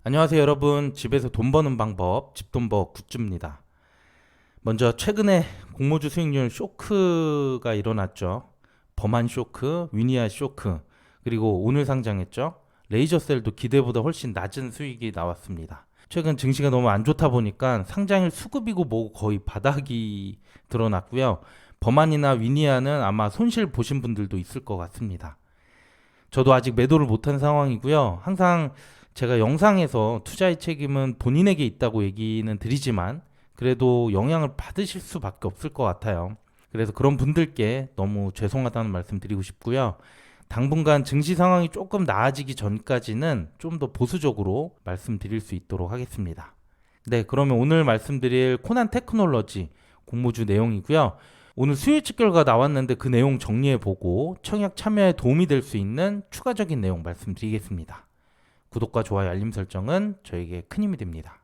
안녕하세요 여러분. 집에서 돈 버는 방법 집돈버 굿즈입니다. 먼저 최근에 공모주 수익률 쇼크가 일어났죠. 범한 쇼크, 위니아 쇼크, 그리고 오늘 상장했죠. 레이저셀도 기대보다 훨씬 낮은 수익이 나왔습니다. 최근 증시가 너무 안 좋다 보니까 상장일 수급이고 뭐고 거의 바닥이 드러났고요. 범한이나 위니아는 아마 손실 보신 분들도 있을 것 같습니다. 저도 아직 매도를 못한 상황이고요. 항상 제가 영상에서 투자의 책임은 본인에게 있다고 얘기는 드리지만 그래도 영향을 받으실 수밖에 없을 것 같아요. 그래서 그런 분들께 너무 죄송하다는 말씀 드리고 싶고요. 당분간 증시 상황이 조금 나아지기 전까지는 좀 더 보수적으로 말씀드릴 수 있도록 하겠습니다. 네, 그러면 오늘 말씀드릴 코난 테크놀로지 공모주 내용이고요. 오늘 수요일치 결과 나왔는데 그 내용 정리해보고 청약 참여에 도움이 될 수 있는 추가적인 내용 말씀드리겠습니다. 구독과 좋아요, 알림 설정은 저에게 큰 힘이 됩니다.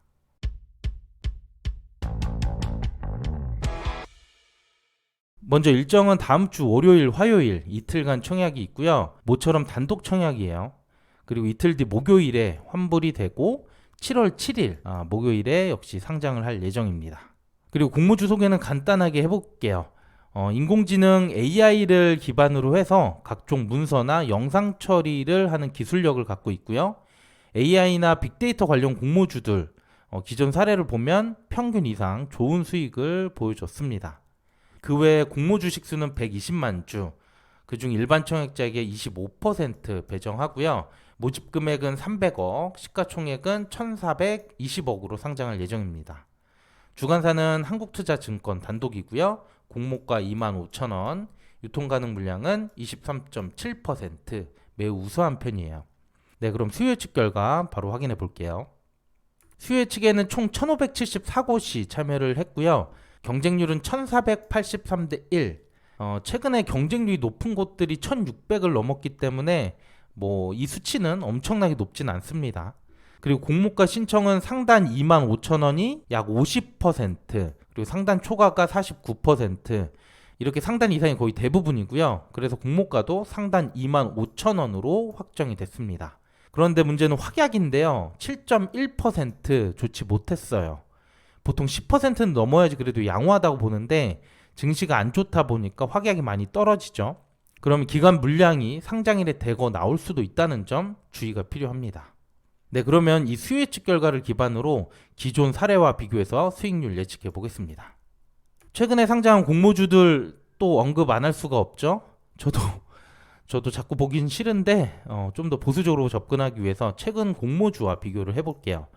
먼저 일정은 다음 주 월요일, 화요일 이틀간 청약이 있고요. 모처럼 단독 청약이에요. 그리고 이틀 뒤 목요일에 환불이 되고 7월 7일 목요일에 역시 상장을 할 예정입니다. 그리고 공모주 소개는 간단하게 해볼게요. 인공지능 AI를 기반으로 해서 각종 문서나 영상 처리를 하는 기술력을 갖고 있고요. AI나 빅데이터 관련 공모주들 기존 사례를 보면 평균 이상 좋은 수익을 보여줬습니다. 그 외에 공모 주식 수는 120만 주, 그중 일반 청약자에게 25% 배정하고요. 모집 금액은 300억, 시가총액은 1,420억으로 상장할 예정입니다. 주관사는 한국투자증권 단독이고요. 공모가 25,000원, 유통 가능 물량은 23.7%, 매우 우수한 편이에요. 네, 그럼 수요 예측 결과 바로 확인해 볼게요. 수요 예측에는 총 1574곳이 참여를 했고요. 경쟁률은 1483대 1. 최근에 경쟁률이 높은 곳들이 1600을 넘었기 때문에 이 수치는 엄청나게 높진 않습니다. 그리고 공모가 신청은 상단 25,000원이 약 50%, 그리고 상단 초과가 49%, 이렇게 상단 이상이 거의 대부분이고요. 그래서 공모가도 상단 25,000원으로 확정이 됐습니다. 그런데 문제는 확약인데요. 7.1% 좋지 못했어요. 보통 10%는 넘어야지 그래도 양호하다고 보는데 증시가 안 좋다 보니까 확약이 많이 떨어지죠. 그러면 기관 물량이 상장일에 대거 나올 수도 있다는 점 주의가 필요합니다. 네, 그러면 이 수요 예측 결과를 기반으로 기존 사례와 비교해서 수익률 예측해 보겠습니다. 최근에 상장한 공모주들 또 언급 안 할 수가 없죠. 저도 자꾸 보긴 싫은데 좀 더 보수적으로 접근하기 위해서 최근 공모주와 비교를 해볼게요.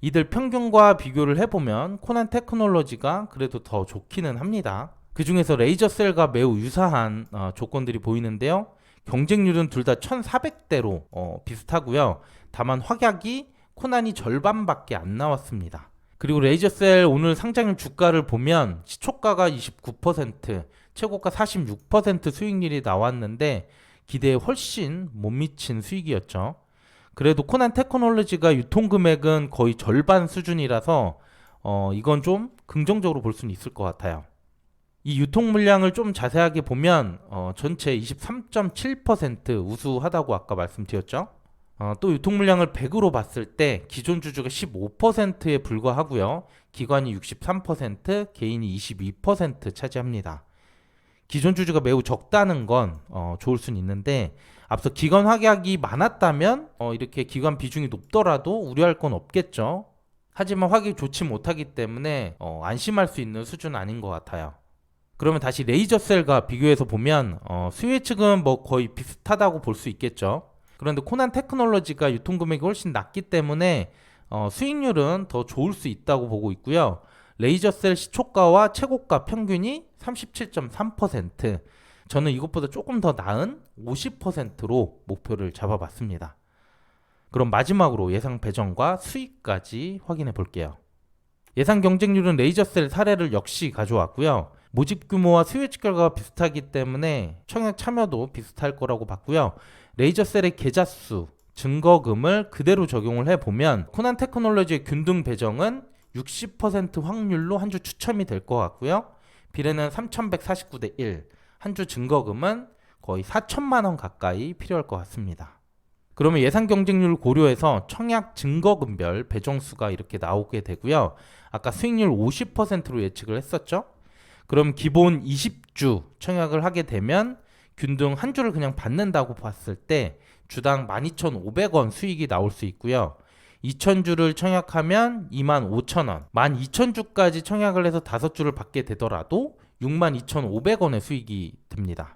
이들 평균과 비교를 해보면 코난 테크놀로지가 그래도 더 좋기는 합니다. 그 중에서 레이저셀과 매우 유사한 조건들이 보이는데요. 경쟁률은 둘 다 1400대로 비슷하고요. 다만 확약이 코난이 절반밖에 안 나왔습니다. 그리고 레이저셀 오늘 상장일 주가를 보면 시초가가 29%, 최고가 46% 수익률이 나왔는데 기대에 훨씬 못 미친 수익이었죠. 그래도 코난 테크놀로지가 유통금액은 거의 절반 수준이라서 이건 좀 긍정적으로 볼 수는 있을 것 같아요. 이 유통 물량을 좀 자세하게 보면 전체 23.7% 우수하다고 아까 말씀드렸죠. 또 유통 물량을 100으로 봤을 때 기존 주주가 15%에 불과하고요. 기관이 63%, 개인이 22% 차지합니다. 기존 주주가 매우 적다는 건 좋을 수는 있는데 앞서 기관 확약이 많았다면 이렇게 기관 비중이 높더라도 우려할 건 없겠죠. 하지만 확약이 좋지 못하기 때문에 안심할 수 있는 수준은 아닌 것 같아요. 그러면 다시 레이저셀과 비교해서 보면 수요 예측은 거의 비슷하다고 볼 수 있겠죠. 그런데 코난 테크놀로지가 유통금액이 훨씬 낮기 때문에 수익률은 더 좋을 수 있다고 보고 있고요. 레이저셀 시초가와 최고가 평균이 37.3%, 저는 이것보다 조금 더 나은 50%로 목표를 잡아봤습니다. 그럼 마지막으로 예상 배정과 수익까지 확인해 볼게요. 예상 경쟁률은 레이저셀 사례를 역시 가져왔고요. 모집 규모와 수요 예측 결과가 비슷하기 때문에 청약 참여도 비슷할 거라고 봤고요. 레이저셀의 계좌 수, 증거금을 그대로 적용을 해보면 코난 테크놀로지의 균등 배정은 60% 확률로 한 주 추첨이 될 것 같고요. 비례는 3149대 1, 한 주 증거금은 거의 4천만 원 가까이 필요할 것 같습니다. 그러면 예상 경쟁률을 고려해서 청약 증거금별 배정수가 이렇게 나오게 되고요. 아까 수익률 50%로 예측을 했었죠. 그럼 기본 20주 청약을 하게 되면 균등 한 주를 그냥 받는다고 봤을 때 주당 12,500원 수익이 나올 수 있고요. 2,000주를 청약하면 25,000원, 12,000주까지 청약을 해서 5주를 받게 되더라도 62,500원의 수익이 듭니다.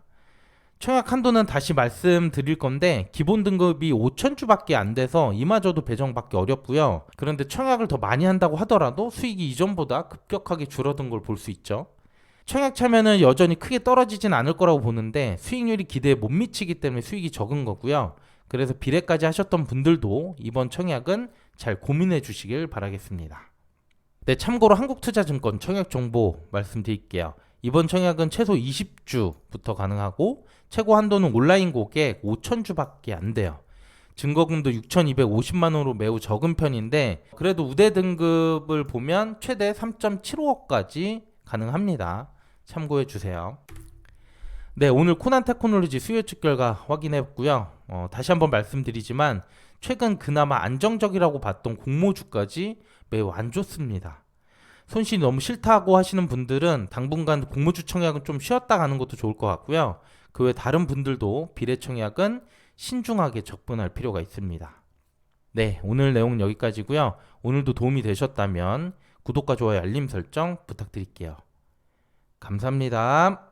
청약 한도는 다시 말씀드릴 건데 기본 등급이 5,000주밖에 안 돼서 이마저도 배정받기 어렵고요. 그런데 청약을 더 많이 한다고 하더라도 수익이 이전보다 급격하게 줄어든 걸 볼 수 있죠. 청약 참여는 여전히 크게 떨어지진 않을 거라고 보는데 수익률이 기대에 못 미치기 때문에 수익이 적은 거고요. 그래서 비례까지 하셨던 분들도 이번 청약은 잘 고민해 주시길 바라겠습니다. 네, 참고로 한국투자증권 청약 정보 말씀드릴게요. 이번 청약은 최소 20주부터 가능하고 최고 한도는 온라인 고객 5,000주밖에 안 돼요. 증거금도 6,250만 원으로 매우 적은 편인데 그래도 우대 등급을 보면 최대 3.75억까지 가능합니다. 참고해 주세요. 네, 오늘 코난 테크놀로지 수요 예측 결과 확인했고요. 다시 한번 말씀드리지만 최근 그나마 안정적이라고 봤던 공모주까지 매우 안 좋습니다. 손실이 너무 싫다고 하시는 분들은 당분간 공모주 청약은 좀 쉬었다 가는 것도 좋을 것 같고요. 그 외 다른 분들도 비례 청약은 신중하게 접근할 필요가 있습니다. 네, 오늘 내용은 여기까지고요. 오늘도 도움이 되셨다면 구독과 좋아요, 알림 설정 부탁드릴게요. 감사합니다.